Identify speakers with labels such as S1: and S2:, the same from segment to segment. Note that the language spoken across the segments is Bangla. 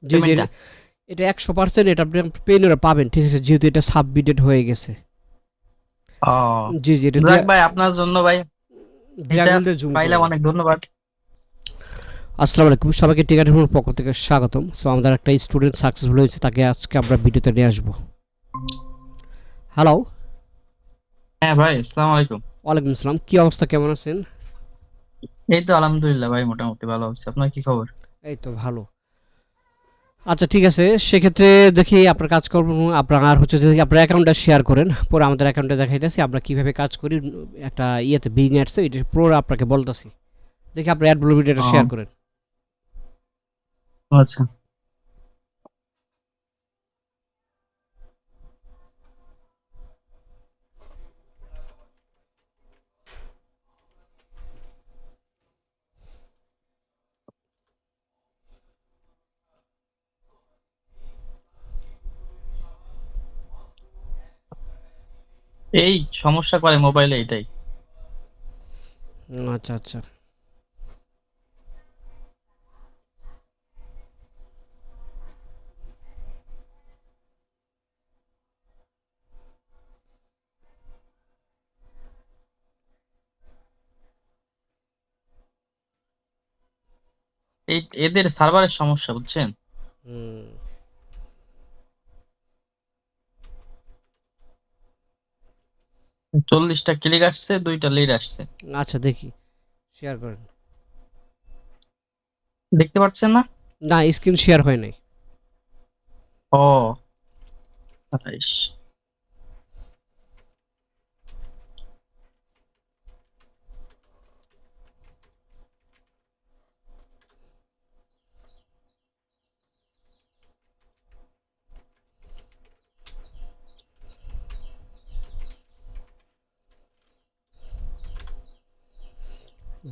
S1: জি, জি।
S2: পেমেন্টটা?
S1: এটা 100% এটা আপনি পেইনরা পাবেন। ঠিক আছে? যেহেতু এটা সাবমিটেড হয়ে গেছে।
S2: ও
S1: জি, জি। এটা
S2: যাক ভাই, আপনার জন্য ভাই এটা
S1: দিয়াগুল দিয়ে জুম করে
S2: পাইলাম,
S1: নেন।
S2: অনেক ধন্যবাদ।
S1: আসসালামু আলাইকুম। সবাইকে টিকাট হোমের পক্ষ থেকে স্বাগতম। সো আমাদের একটা স্টুডেন্ট সাকসেসফুল হয়েছে, তাকে আজকে আমরা ভিডিওতে নিয়ে আসবো। হ্যালো।
S2: হ্যাঁ ভাই, আসসালামু আলাইকুম।
S1: ওয়ালাইকুম আসসালাম। কি অবস্থা, কেমন আছেন?
S2: এই তো আলহামদুলিল্লাহ ভাই, মোটামুটি ভালো আছে। আপনার কি খবর?
S1: এই তো ভালো। আচ্ছা ঠিক আছে, সেক্ষেত্রে দেখি আপনার কাজকর্ম, আপনার আর হচ্ছে যে আপনার অ্যাকাউন্টটা শেয়ার করেন, পরে আমাদের অ্যাকাউন্টে দেখাইতেছি আমরা কীভাবে কাজ করি। একটা ইয়েতে বিং অ্যাডসে এটা পুরো আপনাকে বলতেছি। দেখি আপনার অ্যাড ভিডিওটা শেয়ার
S2: ও
S1: করেন।
S2: আচ্ছা। এই সমস্যা করে মোবাইলে, এটাই।
S1: আচ্ছা আচ্ছা।
S2: এই এদের সার্ভারের সমস্যা, বুঝছেন?
S1: হুম।
S2: 40টা ক্লিক আসছে, 2টা লিড আসছে।
S1: আচ্ছা দেখি, শেয়ার করেন।
S2: দেখতে পাচ্ছেন না?
S1: না, স্ক্রিন শেয়ার হয় নাই।
S2: ও 28।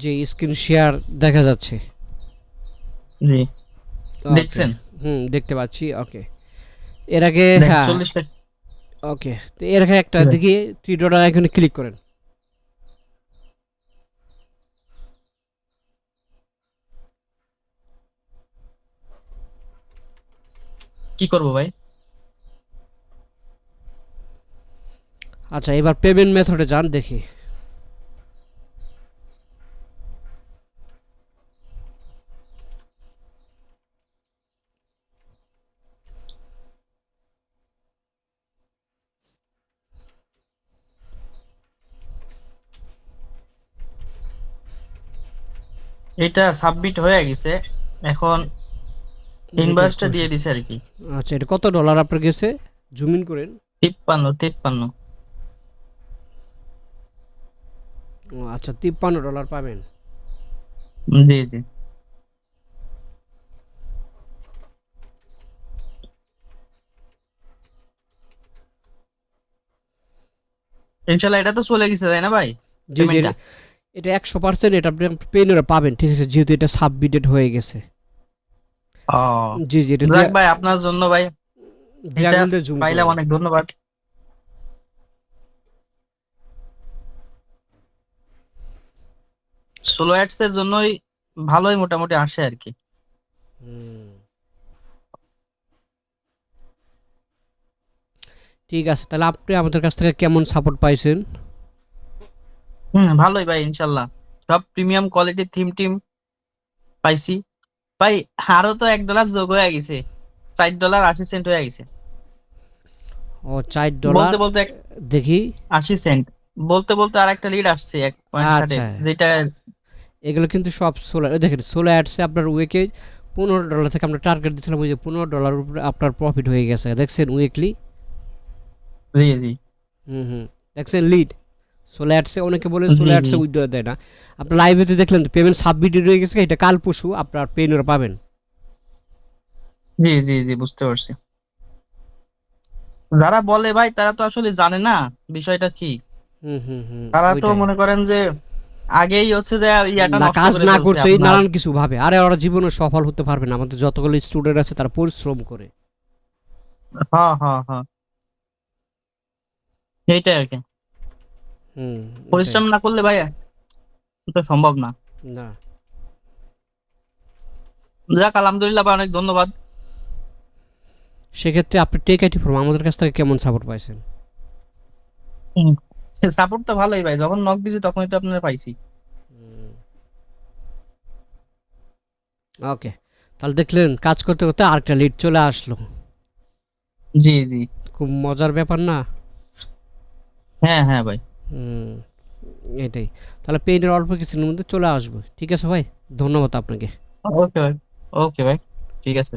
S1: যে স্ক্রিন শেয়ার দেখা যাচ্ছে।
S2: জি,
S1: ওকে।
S2: দেখছেন?
S1: হুম, দেখতে পাচ্ছি। ওকে। এর আগে
S2: দেখেন
S1: হ্যাঁ।
S2: 40টা।
S1: ওকে, তো এর আগে একটা দেখি, থ্রি ডট আইকনে ক্লিক করেন।
S2: কি করবো ভাই?
S1: আচ্ছা, এবার পেমেন্ট মেথডে যান দেখি।
S2: এটা সাবমিট হয়ে গেছে, এখন
S1: দেখি
S2: ইনভয়েসটা
S1: একটু।
S2: দিয়ে দিছে আর কি।
S1: আচ্ছা, এটা কত ডলার আপনার গেছে? জুম ইন করেন।
S2: 53, 53।
S1: ও আচ্ছা, $53 পাবেন।
S2: জি জি, ইনশাল্লাহ এটা তো চলে গেছে, তাই না ভাই?
S1: জি জি।
S2: পেমেন্টটা।
S1: এটা 100% এটা আপনি পেমেন্ট পাবেন। ঠিক আছে? যেহেতু এটা সাবমিটেড হয়ে গেছে।
S2: ও
S1: জি জি। এটা
S2: যাক ভাই, আপনার জন্য ভাই এটা
S1: দিয়াগুল দিয়ে জুম করে
S2: পাইলাম,
S1: নেন।
S2: অনেক ধন্যবাদ। সোলো অ্যাডস এর জন্যই ভালোই মোটামুটি আসে আর কি।
S1: হুম। ঠিক আছে, তাহলে আপনি আমাদের কাছ থেকে কেমন সাপোর্ট পাইছেন?
S2: ভালোই ভাই, ইনশাল্লাহ। সব প্রিমিয়াম কোয়ালিটির থিম টিম পাইছি ভাই। আরো তো $1 যোগ হয়ে গেছে, $4.80 হয়ে গেছে।
S1: ও, $4।
S2: বলতে বলতে
S1: দেখি।
S2: 80 সেন্ট। বলতে বলতে আর একটা লিড আসছে 1.60
S1: আচ্ছা,
S2: যেটা।
S1: এগুলো কিন্তু সব সোলার। দেখেন, সোলার অ্যাডসে আপনার উইকে $15 থেকে আমরা টার্গেট দিয়েছিলাম, ওই যে $15 উপরে আপনার প্রফিট হয়ে গেছে, দেখছেন উইকলি।
S2: জি জি
S1: হুম হুম। দেখছেন লিড। সোলার অ্যাডসে অনেকে বলে
S2: জি
S1: সোলার
S2: জি
S1: অ্যাডসে উইথড্র দেয় না। আপনার লাইভেতে দেখলেন তো পেমেন্ট সাবমিটেড হয়ে গেছে, এটা কাল পরশু আপনার পেমেন্ট পাবেন।
S2: জি জি জি, বুঝতে পারছি। যারা বলে ভাই, তারা তো আসলে জানে না বিষয়টা কি।
S1: হুম হুম হুম।
S2: তারা তো
S1: ওইটাই।
S2: মনে করেন যে আগেই হচ্ছে যে ইয়াটা
S1: না,
S2: নষ্ট
S1: কাজ
S2: করে
S1: না
S2: ফেলছে
S1: করতেই
S2: আপনার।
S1: নানান কিছু ভাবে, আরে ওরা জীবনে সফল হতে পারবে না। আমাদের যতগুলো স্টুডেন্ট আছে তারা পরিশ্রম করে।
S2: হ্যাঁ হ্যাঁ হ্যাঁ, এইটাই আর কি।
S1: হুম। ওইটাই।
S2: পরিশ্রম না করলে ভাই এটা সম্ভব না।
S1: না।
S2: যাক আলহামদুলিল্লাহ ভাই, অনেক ধন্যবাদ।
S1: সেক্ষেত্রে আপনি টেক আইটি ফোরাম আমাদের কাছ থেকে কেমন সাপোর্ট পাইছেন?
S2: সাপোর্ট তো ভালোই ভাই, যখন নক দিছি তখনই তো আপনারা পাইছি।
S1: ওকে, তাহলে দেখলেন কাজ করতে করতে আরেকটা লিড চলে আসলো।
S2: জি জি।
S1: খুব মজার ব্যাপার না?
S2: হ্যাঁ হ্যাঁ ভাই।
S1: হুম, এটাই। তাহলে পেইনের অল্প কিছুদিনের মধ্যে চলে আসবে। ঠিক আছে ভাই, ধন্যবাদ আপনাকে।
S2: ওকে ভাই। ওকে ভাই, ঠিক আছে।